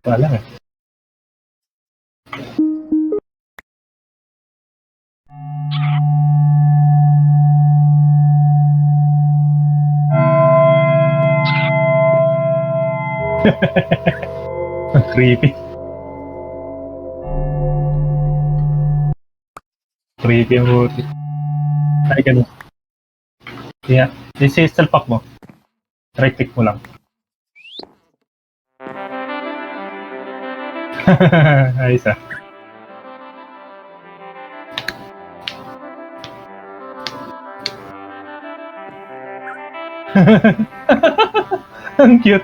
Wala eh. Ang creepy. Creepy ang buti. Ay, ganun. Yeah. This is pack mo. Right click mo lang. Ayos ah. Ang cute.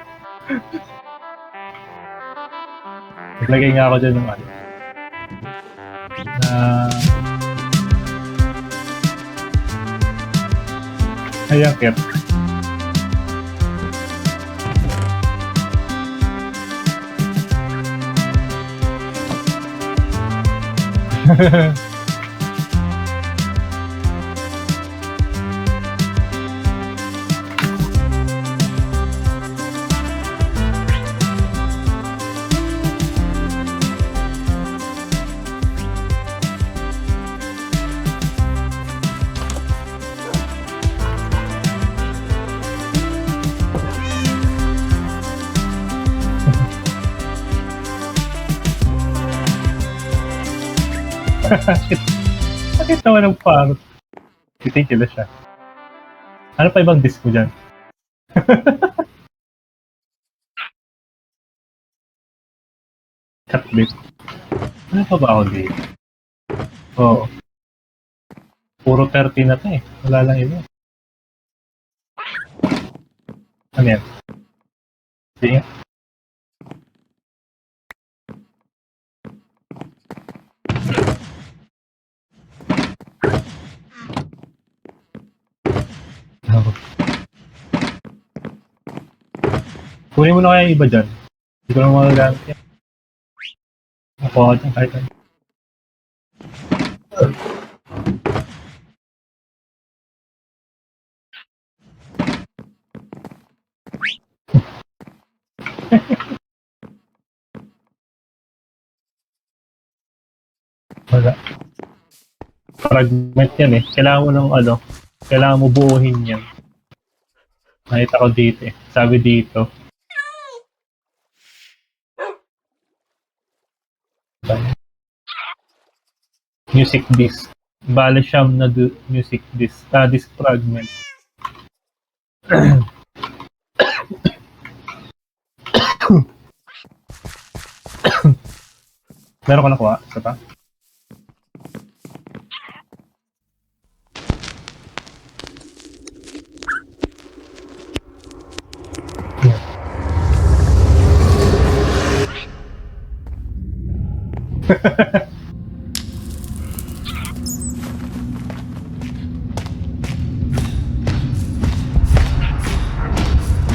Naglagay nga ako dyan ng ano. Ayan, cute. Bakit naman ang parot? Titigil na siya. Ano pa ibang disc mo dyan? Cutlet. Ano pa ba ako dito? Oo. Puro 30 na to eh. Wala lang iba. Ano yan? Sige nga. Kunin mo na kaya yung iba dyan. Hindi ko lang magagamit yan. Ako ako dyan kahit ano. Wala. Fragment yan eh. Kailangan mo ng ano. Kailangan mo buuhin yan. Nakita ko dito eh. Sabi dito. Music disc. Bale siyam na music disc. Disc fragment. Meron ka nakuha? Isa pa?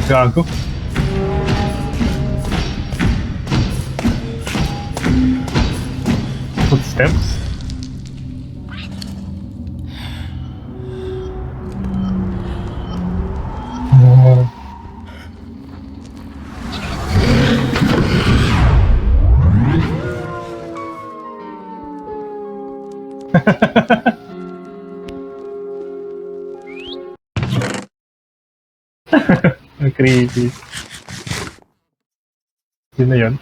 Gago. Footsteps. Ang creepy. Yun na yun.